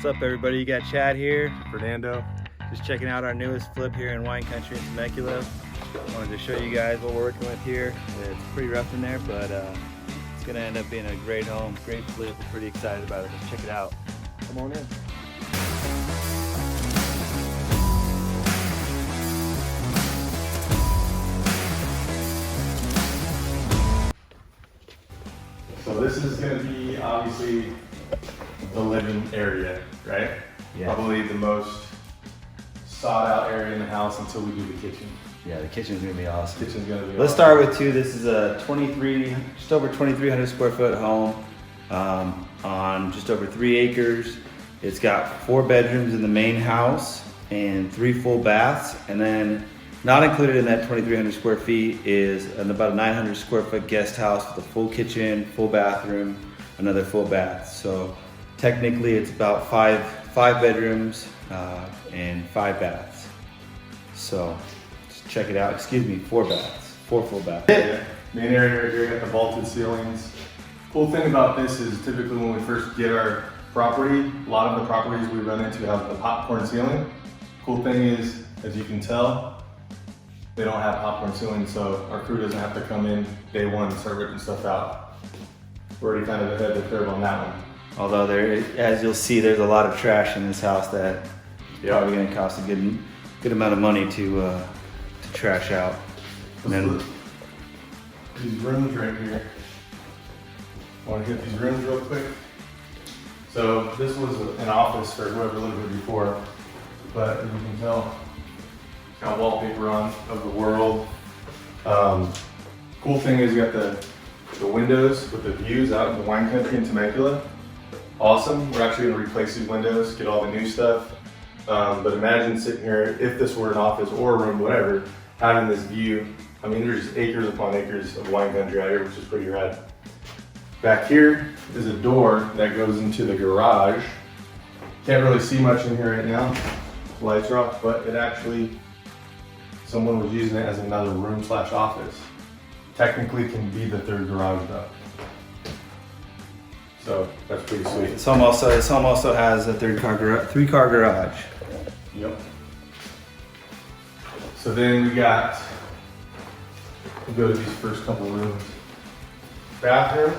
What's up, everybody? You got Chad here, Fernando. just checking out our newest flip here in wine country in Temecula. Wanted to show you guys what we're working with here. It's pretty rough in there, but it's gonna end up being a great home, great flip. We're pretty excited about it. Let's check it out. Come on in. So this is going to be obviously the living area, right? Yeah. Probably the most sought out area in the house until we do the kitchen. Yeah, the kitchen's gonna be awesome. Kitchen's going to be Let's awesome. start with this is a just over 2,300 square foot home on just over 3 acres. It's got 4 bedrooms in the main house and 3 full baths, and then not included in that 2,300 square feet is about a 900 square foot guest house with a full kitchen, full bathroom, another full bath. So technically it's about five bedrooms and 5 baths. So just check it out. Excuse me, 4 baths, 4 full baths. Yeah. Main area right here, got the vaulted ceilings. Cool thing about this is typically when we first get our property, a lot of the properties we run into have the popcorn ceiling. Cool thing is, as you can tell, they don't have popcorn ceiling, so our crew doesn't have to come in day one and start ripping stuff out. We're already kind of ahead of the curve on that one. Although as you'll see, there's a lot of trash in this house that probably going to cost a good amount of money to trash out. And then these rooms right here. I want to hit these rooms real quick. So this was an office for whoever lived here before, but as you can tell, it's got wallpaper on of the world. Cool thing is you got the windows with the views out in the wine country in Temecula. Awesome. We're actually going to replace these windows, get all the new stuff. But imagine sitting here, if this were an office or a room, whatever, having this view. I mean, there's acres upon acres of wine country out here, which is pretty rad. Back here is a door that goes into the garage. Can't really see much in here right now. Lights are off, but it actually, someone was using it as another room / office. Technically can be the 3rd garage though. So that's pretty sweet. this home also has a 3-car garage. Yep. So then we'll go to these first couple rooms. Bathroom,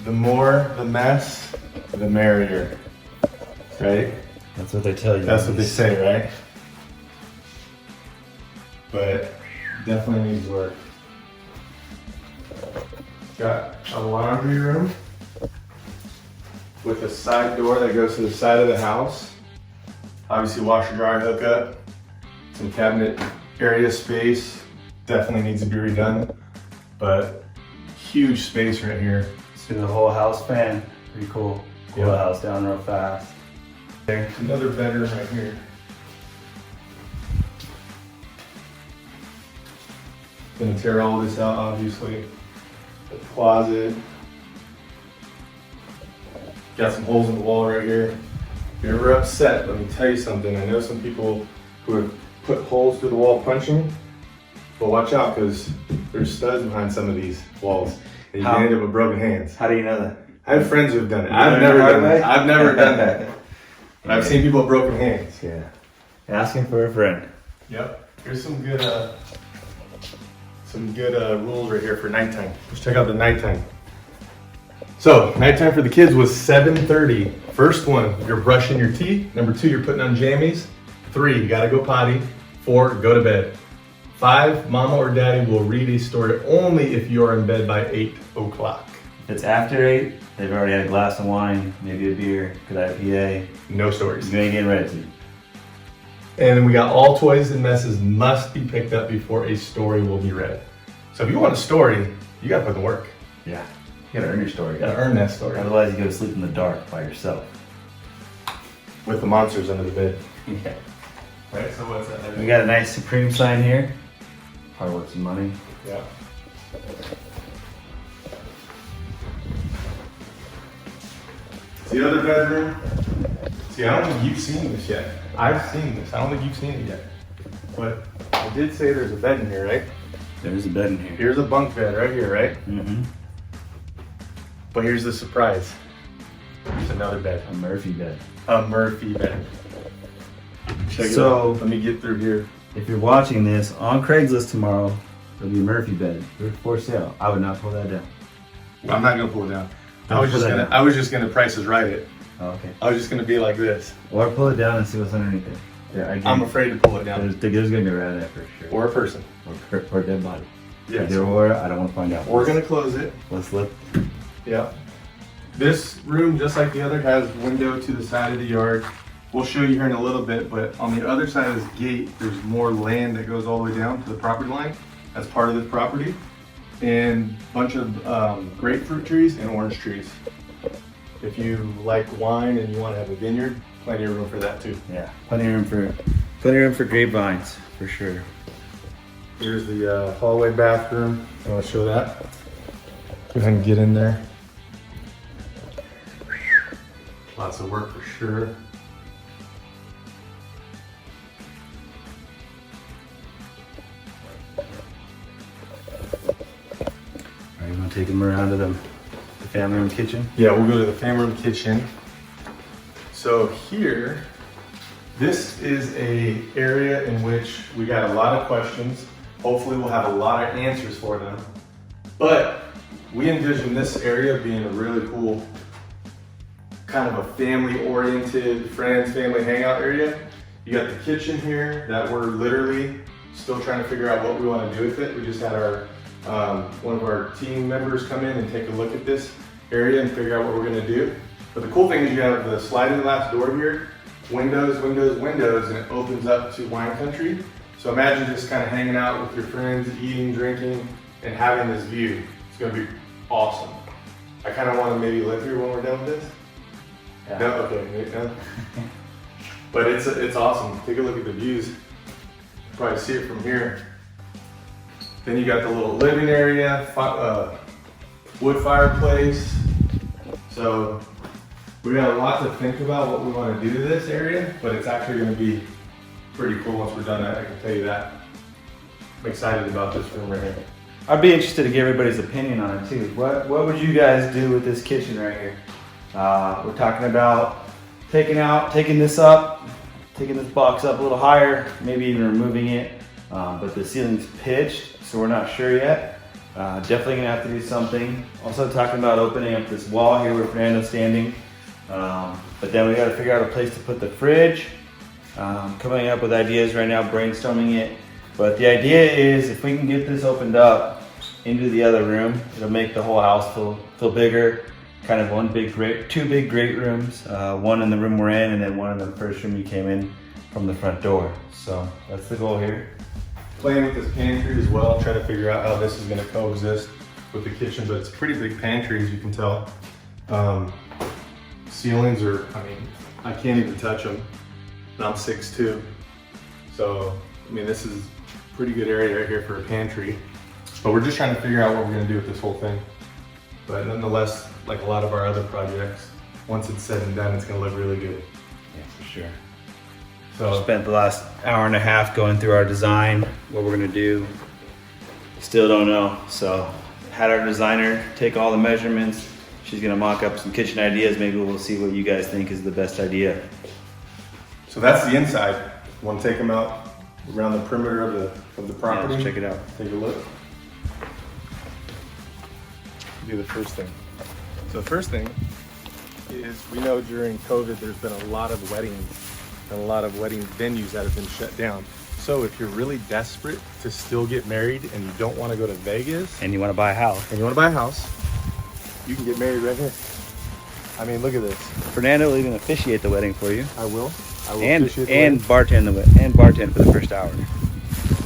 the more the mess, the merrier, right? That's what they tell you. That's what they say, right? But definitely needs work. Got a laundry room with a side door that goes to the side of the house. Obviously washer dryer hookup, some cabinet area space. Definitely needs to be redone, but huge space right here. See the whole house fan. Pretty cool. Cool the house down real fast. There. Another bedroom right here. Gonna tear all this out, obviously. The closet. Got some holes in the wall right here. If you're ever upset, let me tell you something. I know some people who have put holes through the wall punching, but watch out because there's studs behind some of these walls. And you can end up with broken hands. How do you know that? I have friends who've done it. I've never done that. I've never done that. But I've seen people with broken hands. Yeah. Asking for a friend. Yep. Here's some good rules right here for nighttime. Let's check out the nighttime. So nighttime for the kids was 7:30. First one, you're brushing your teeth. Number 2, you're putting on jammies. 3, you gotta go potty. 4, go to bed. 5, mama or daddy will read a story only if you're in bed by 8 o'clock. If it's after 8, they've already had a glass of wine, maybe a beer, good IPA. No stories. You ain't getting ready to. And then we got all toys and messes must be picked up before a story will be read. So if you want a story, you gotta put the work. Yeah. You gotta earn your story. You gotta earn that story. Otherwise, you go to sleep in the dark by yourself. With the monsters under the bed. Yeah. Right, so what's that? We got a nice Supreme sign here. Probably worth some money. Yeah. The other bedroom. See, I don't think you've seen this yet. I've seen this. I don't think you've seen it yet. But I did say there's a bed in here, right? There's a bed in here. Here's a bunk bed right here, right? Mm-hmm. But here's the surprise. It's another bed. A Murphy bed. A Murphy bed. Check it So- out. Let me get through here. If you're watching this on Craigslist tomorrow, there'll be a Murphy bed for sale. I would not pull that down. I'm not gonna pull it down. I Don't was pull just that gonna down. I was just gonna Price is Right it. Oh, okay. I was just gonna be like this. Or pull it down and see what's underneath it. Yeah, I'm afraid to pull it down. There's gonna be a rat in there for sure. Or a person. Or a dead body. Yes. Either or, I don't want to find out. We're gonna close it. Let's look. Yeah. This room, just like the other, has window to the side of the yard. We'll show you here in a little bit, but on the other side of this gate, there's more land that goes all the way down to the property line as part of this property. And a bunch of grapefruit trees and orange trees. If you like wine and you want to have a vineyard, plenty of room for that too. Yeah, plenty of room for grapevines for sure. Here's the hallway bathroom. I want to show that. Go ahead and get in there. Lots of work for sure. All right, you want to take them around to the family room kitchen? Yeah, we'll go to the family room kitchen. So here, this is a area in which we got a lot of questions. Hopefully we'll have a lot of answers for them. But we envision this area being a really cool, kind of a family-oriented, friends, family hangout area. You got the kitchen here that we're literally still trying to figure out what we want to do with it. We just had our one of our team members come in and take a look at this area and figure out what we're going to do. But the cool thing is you have the sliding glass door here, windows, windows, windows, and it opens up to wine country. So imagine just kind of hanging out with your friends, eating, drinking, and having this view. It's going to be awesome. I kind of want to maybe live here when we're done with this. Yeah. No, okay, no. But it's awesome. Take a look at the views. You can probably see it from here. Then you got the little living area, wood fireplace. So we got a lot to think about what we want to do to this area, but it's actually going to be pretty cool once we're done. I can tell you that. I'm excited about this room right here. I'd be interested to get everybody's opinion on it too. What would you guys do with this kitchen right here? We're talking about taking this up, taking this box up a little higher, maybe even removing it. But the ceiling's pitched, so we're not sure yet. Definitely gonna have to do something. Also talking about opening up this wall here where Fernando's standing. But then we gotta figure out a place to put the fridge. Coming up with ideas right now, brainstorming it. But the idea is if we can get this opened up into the other room, it'll make the whole house feel bigger. Kind of two big great rooms. One in the room we're in and then one in the first room you came in from the front door. So that's the goal here. Playing with this pantry as well, trying to figure out how this is gonna coexist with the kitchen, but it's a pretty big pantry as you can tell. Ceilings are, I can't even touch them, and I'm 6'2". So, this is a pretty good area right here for a pantry. But we're just trying to figure out what we're gonna do with this whole thing. But nonetheless, like a lot of our other projects, once it's said and done, it's gonna look really good. Yeah, for sure. So, Spent the last hour and a half going through our design, what we're gonna do. Still don't know. So had our designer take all the measurements. She's gonna mock up some kitchen ideas. Maybe we'll see what you guys think is the best idea. so that's the inside. Want to take them out around the perimeter of the Yeah, property? let's check it out. Take a look. Do the first thing. So the first thing is we know during COVID there's been a lot of weddings and a lot of wedding venues that have been shut down. So if you're really desperate to still get married and you don't want to go to Vegas And you wanna buy a house. and you want to buy a house, you can get married right here. Look at this. Fernando will even officiate the wedding for you. I will And officiate the and wedding. bartend for the first hour.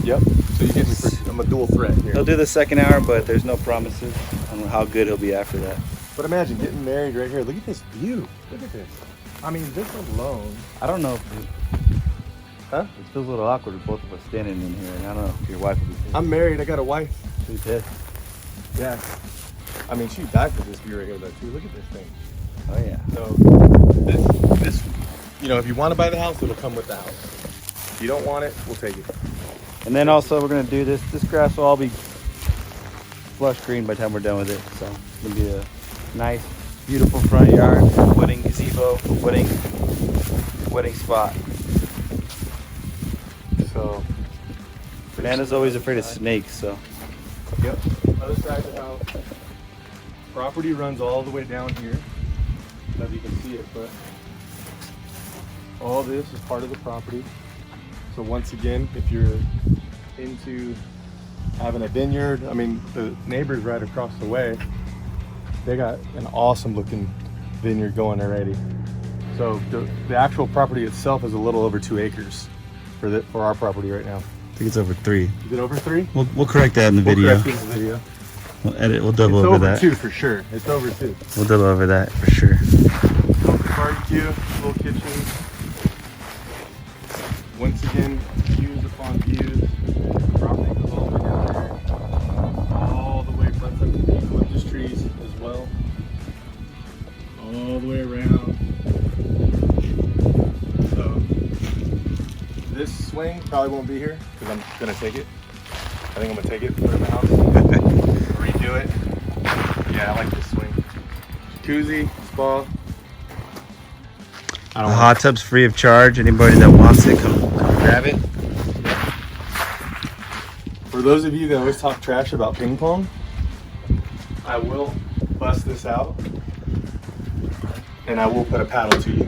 Yep. So you get me for, I'm a dual threat here. He'll do the second hour, but there's no promises on how good he'll be after that. But imagine getting married right here. Look at this view. Look at this. This alone. I don't know if Huh? it feels a little awkward with both of us standing in here, and I don't know if your wife will be pissed. I'm married. I got a wife. She's pissed. Yeah. She'd die for this view right here though too. Look at this thing. Oh yeah. So this if you want to buy the house, it'll come with the house. If you don't want it, we'll take it. And then also we're gonna do this. This grass will all be flush green by the time we're done with it. So it's gonna be a nice Beautiful front yard, wedding gazebo, wedding spot. So, Fernando's always afraid of snakes, so. yep. Other side of the house. Property runs all the way down here. I don't know if you can see it, but all this is part of the property. So once again, if you're into having a vineyard, I mean, the neighbors right across the way, they got an awesome looking vineyard going already. So the actual property itself is a little over 2 acres for our property right now. I think it's over 3. Is it over 3? We'll correct that in the video. We'll correct it in the video. We'll edit, we'll double It's over over that. 2 for sure. It's over 2. We'll double over that for sure. Barbecue, little kitchen. Once again, views upon views. Property goes all the way down there. All the way front to the eucalyptus trees as well. All the way around. So this swing probably won't be here because I'm gonna take it. I think I'm gonna take it, put it in the house, redo it. Yeah, I like this swing. Jacuzzi, spa. The hot tub's free of charge. Anybody that wants it, come grab it. For those of you that always talk trash about ping pong, I will bust this out and I will put a paddle to you.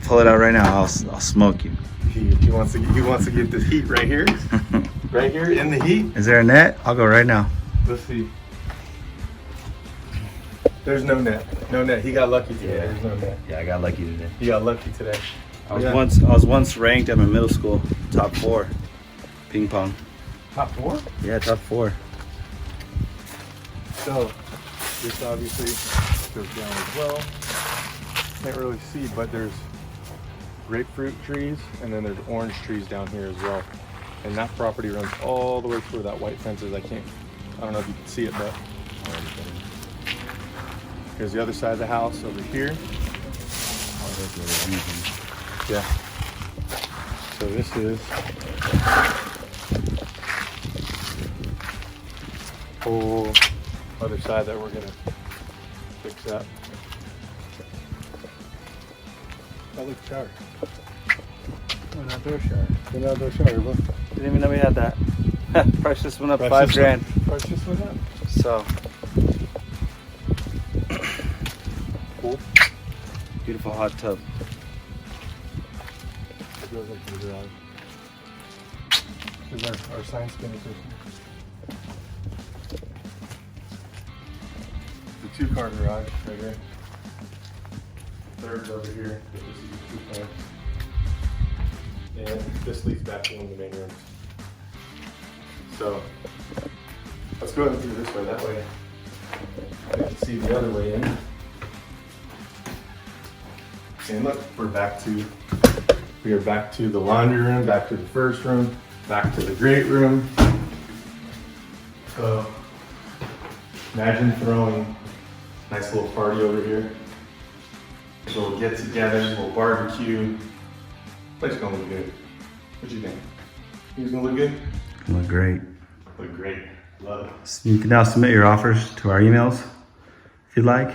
Pull it out right now. I'll smoke you. He wants to get this heat right here. Right here in the heat. Is there a net? I'll go right now. Let's see. There's no net. No net. He got lucky today. Yeah. There's no net. Yeah, I got lucky today. He got lucky today. I was once ranked at my middle school top 4 ping pong. Top 4? Yeah, top 4. So this obviously goes down as well. Can't really see, but there's grapefruit trees and then there's orange trees down here as well. And that property runs all the way through that white fences. I don't know if you can see it, but here's the other side of the house over here. Yeah. So this is whole other side that we're gonna fix up. That looks shower. An outdoor shower. An outdoor shower, look. Didn't even know we had that. Price just went up Price $5 grand. Price just went up. So Cool. beautiful hot tub. It goes up to the garage. This is our science spinning system. The 2-car garage right here. Third's over here. This is the 2-car. And this leads back to one of the main rooms. So let's go ahead and do it this way. That way I can see the other way in. And look, we are back to the laundry room, back to the first room, back to the great room. So imagine throwing a nice little party over here. A little get together, a little barbecue. Place gonna look good. What you think? Think it's gonna look good? Look great. Look great. Love it. So you can now submit your offers to our emails if you'd like.